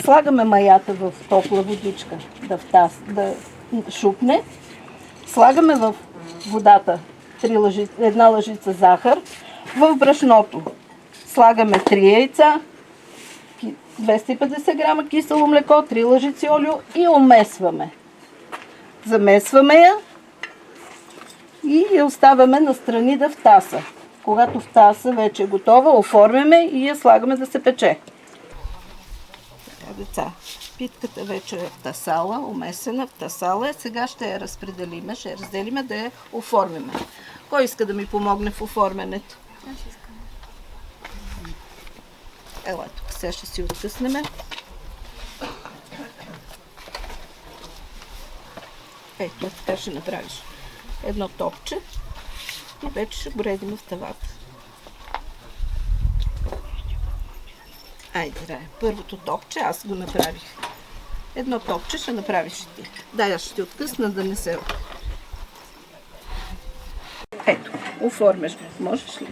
Слагаме маята в топла водичка да шупне. Слагаме в водата една лъжица захар. В брашното слагаме 3 яйца, 250 грама кисело млеко, 3 лъжици олио и омесваме. Замесваме я и я оставяме настрани да втаса. Когато втаса вече е готова, оформяме и я слагаме да се пече. Деца, питката вече е втасала, омесена, втасала е. Сега ще я разпределиме, ще я разделиме да я оформиме. Кой иска да ми помогне в оформянето? Аз искам. Ела, тук сега ще си откъснеме. Ето, така ще направиш едно топче и вече ще го редим в тавата. Айде, Рая, първото топче аз го направих. Едно топче ще направиш ти. Дай, аз ще ти откъсна да не се... Ето, оформяш го. Можеш ли?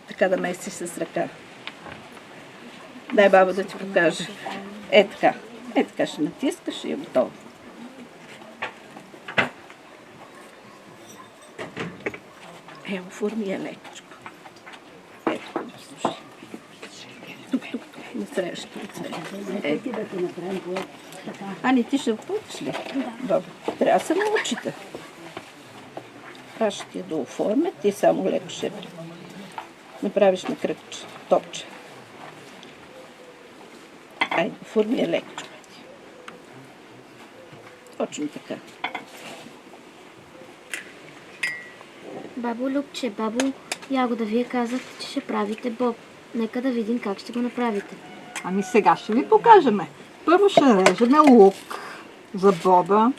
Така да месиш с ръка. Дай баба да ти покаже. Е така. Е така ще натискаш и е готово. Оформи я лекичко. Ето, слушай. Тук, на среща. Ани, ти ще отпутиш ли? Добре. Трябва да се научите. Аз ще ти я да оформя, ти само леко ще направиш на кръгче, топче. Айде, оформи я лекичко. Точно така. Бабо Любче, бабо Ягода, вие казахте, че ще правите боб. Нека да видим как ще го направите. Ами сега ще ви покажем. Първо ще режеме лук за боба.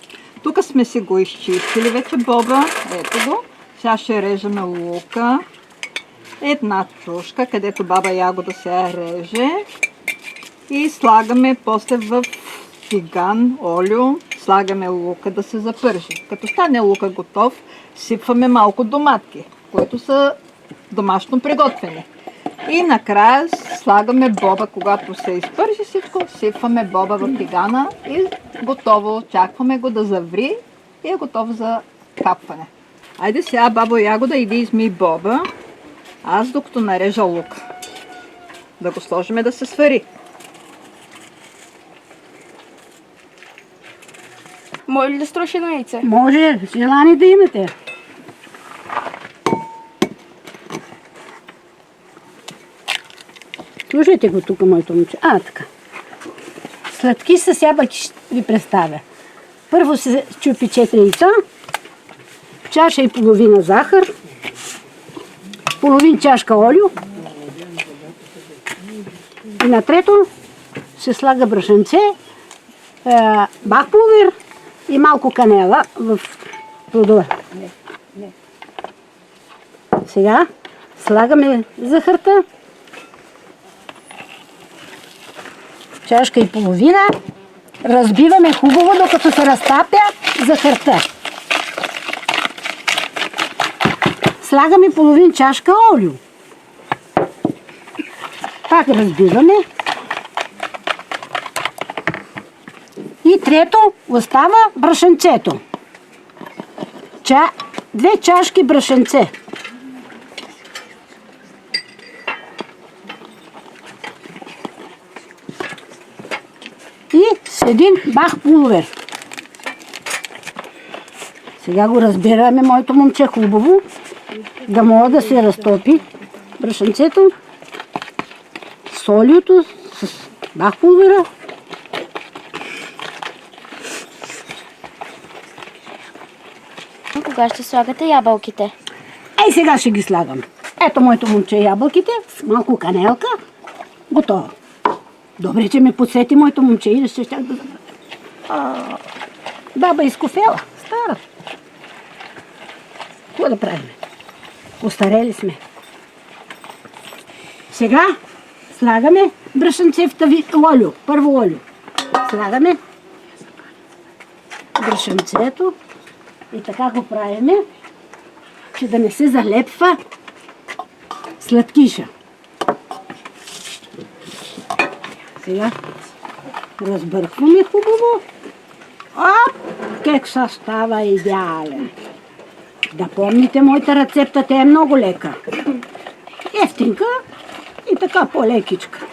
Тук сме си го изчистили вече боба. Ето го. Сега ще режеме лука. Една чушка, където баба Ягода сега реже. И слагаме после в тиган, олио. Слагаме лука да се запържи. Като стане лука готов, сипваме малко доматки, които са домашно приготвени. И накрая слагаме боба, когато се изпържи всичко, сипваме боба в тигана и готово. Очакваме го да заври и е готово за капване. Айде сега, бабо Ягода, иди измий боба. Аз докато нарежа лук. Да го сложим да се свари. Може ли да строши едно яйце? Може, желание да имате. Слушайте го тук, моето момче. Така. Сладки с ябълки ще ви представя. Първо се чупи 4 яйца, чаша и половина захар, половин чашка олио и на трето се слага брашенце, бахпулвер и малко канела в плодове. Сега слагаме захарта, чашка и половина, разбиваме хубаво, докато се разтапя захарта. Слагаме половин чашка олио. Пак разбиваме. И трето остава брашенцето. 2 чашки брашенце. И с един бахпулвер. Сега го разбираме, моето момче, хубаво, да може да се разтопи брашенцето с олиото, с бахпулвера. Кога ще слагате ябълките? Сега ще ги слагам. Ето моето момче ябълките с малко канелка. Готово. Добре, че ме подсети моето момче и ще щях да забравя. Баба изкофела, стара. Какво да правим? Остарели сме. Сега слагаме брашенце в олио. Първо олио. Слагаме брашенцето и така го правиме, че да не се залепва сладкиша. Сега Разбъркваме хубаво. Оп! Кекса става идеален. Да помните, моята рецепта те е много лека. Ефтинка и така по-лекичка.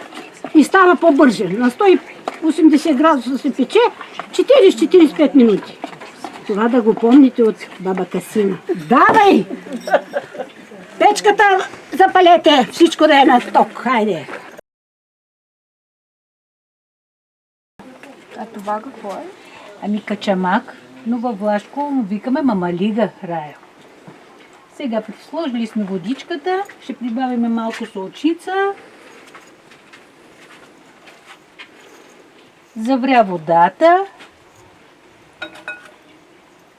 И става по-бърже. На 180 градуса се пече 40-45 минути. Това да го помните от баба Касина. Давай! Печката запалете, всичко да е на ток. Хайде! А това какво е? Ами качамак, но във Влашко му викаме мамалига, Рая. Сега сложили сме водичката, ще прибавим малко солчица. Завря водата.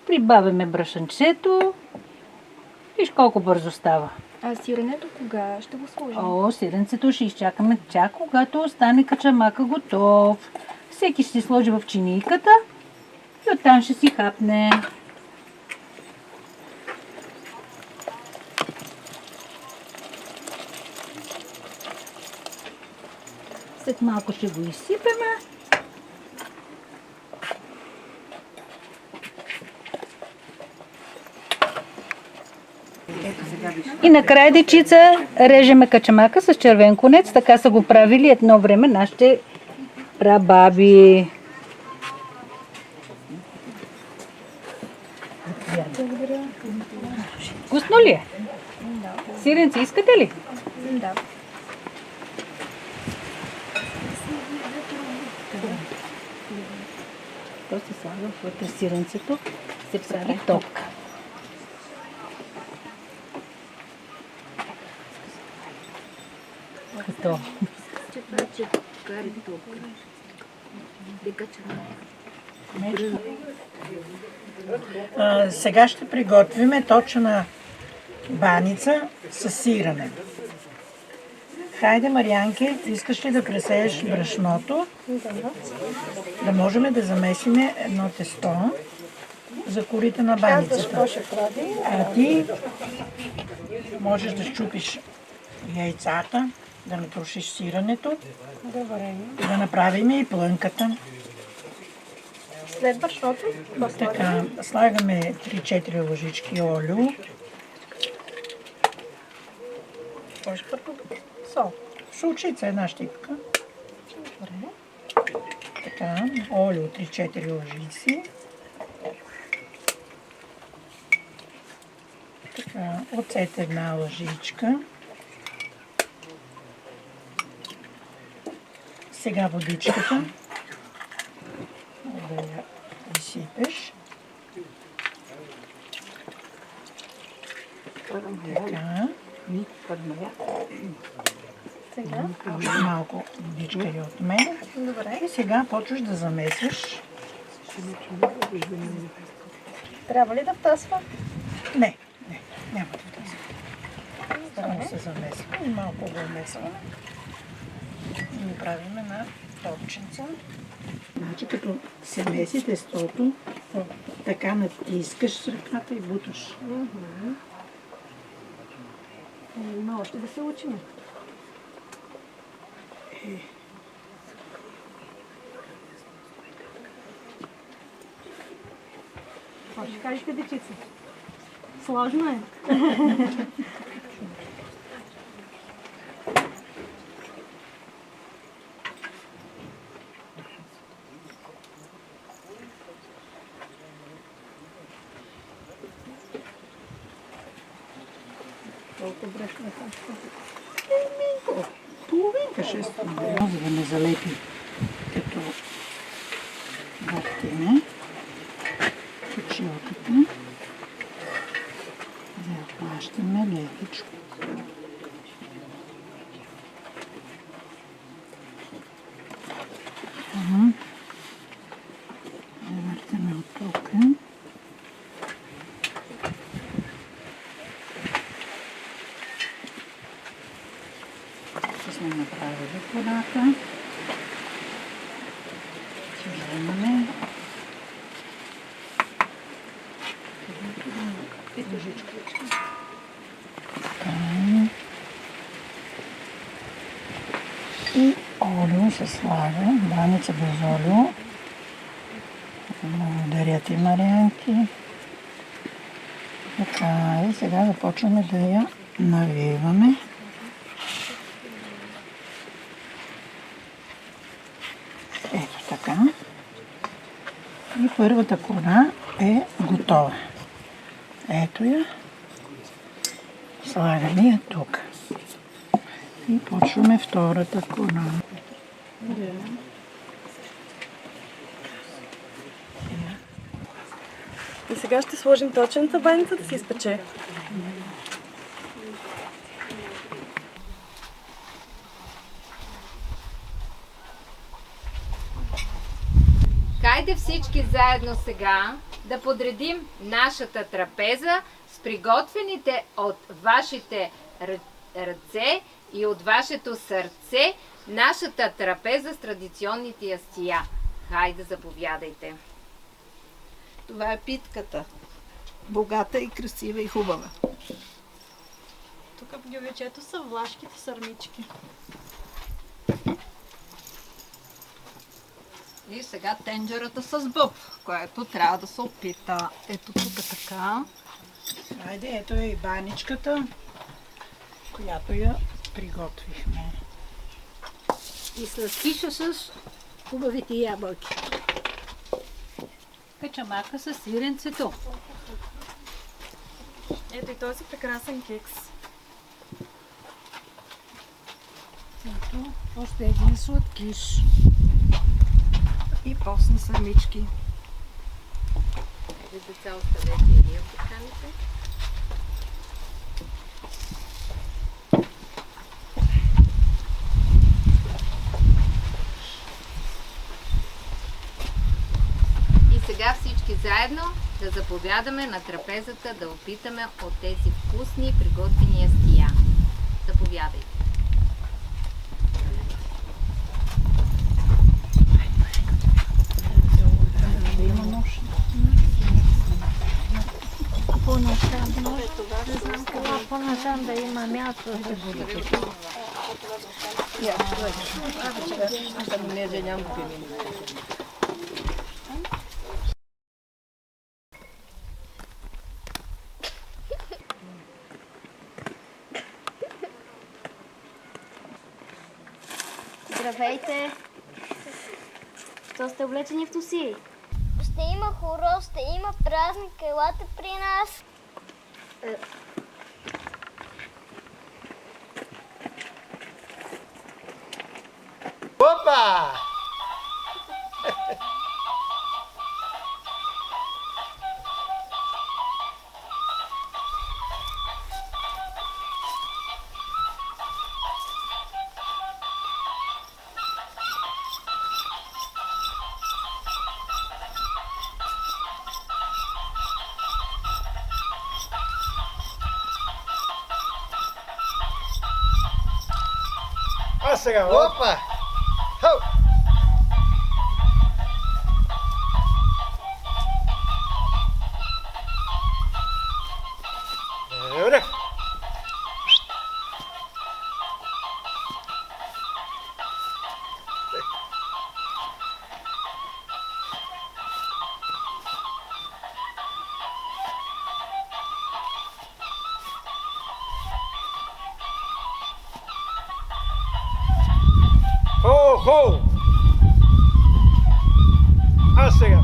Прибавяме брашанчето. Виж колко бързо става. А сиренето кога ще го сложим? О, сиренцето ще изчакаме чак когато остане качамака готов. Всеки ще си сложи в чинийката и оттам ще си хапне. След малко ще го изсипеме. И накрая, дечица, режеме качамака с червен конец. Така са го правили едно време нашите прабаби. Вкусно ли е? Да. Сиренци искате ли? Да. То се слага вътре сиренцето, се прави ток. Готово. Сега ще приготвим точна баница с сирене. Хайде, Марианке, искаш ли да пресееш брашното? Да можем да замесим едно тесто за корите на баницата. А ти можеш да щупиш яйцата, да натрошиш сиренето и да направим и плънката. След брашното? Така, слагаме 3-4 ложички олио. Сол. Шулчица една щипка. Така, олио 3-4 ложици. Така, оцет една лъжичка. Сега водичката. Да я изсипеш. Така. Сега малко водичка и от мен. Добре. И сега почваш да замесваш. Трябва ли да втасва? Не, няма да втасва. Само се замесва и малко го вмесваме. И го правим на топченца. Значи като се меси тестото, така натискаш с ръката и буташ. Има още да се учим. Какво ще кажете, дечица? Сложно е. Колко брашна там? Половинка ще стане. За да не залепи като въртиме. Почилката. Да я плащаме лекичко. Завъртаме от тук. Сме направили водата. се слага. Баница без олио. Благодаря ти, Марианки. Така, и сега започваме да я навиваме. Ето така. И първата кора е готова. Ето я. Слагаме я тук. И почваме втората кора. И сега ще сложим точената баница да се изпече. Хайде всички заедно сега да подредим нашата трапеза с приготвените от вашите ръце и от вашето сърце нашата трапеза с традиционните ястия. Хайде, заповядайте. Това е питката. Богата и красива и хубава. Тук в гювечето са влашките сърмички. И сега тенджерата с бъб, което трябва да се опита. Ето тук така. Хайде, ето е и баничката, която я приготвихме. И сладкиша с хубавите ябълки. Качамака с сиренцето. Ето и този прекрасен кекс. Ето, още един сладкиш. И постни сърмички. Деца, оставете и вие поканите. И сега всички заедно да заповядаме на трапезата да опитаме от тези вкусни приготвени ястия. Заповядайте. По-натам да има място. Здравейте! Що сте облечени в туси? Ще има хоро, ще има празник, елате при нас. Опа! А сега, опа! Хоу! Добре. Хо-хо! А сега.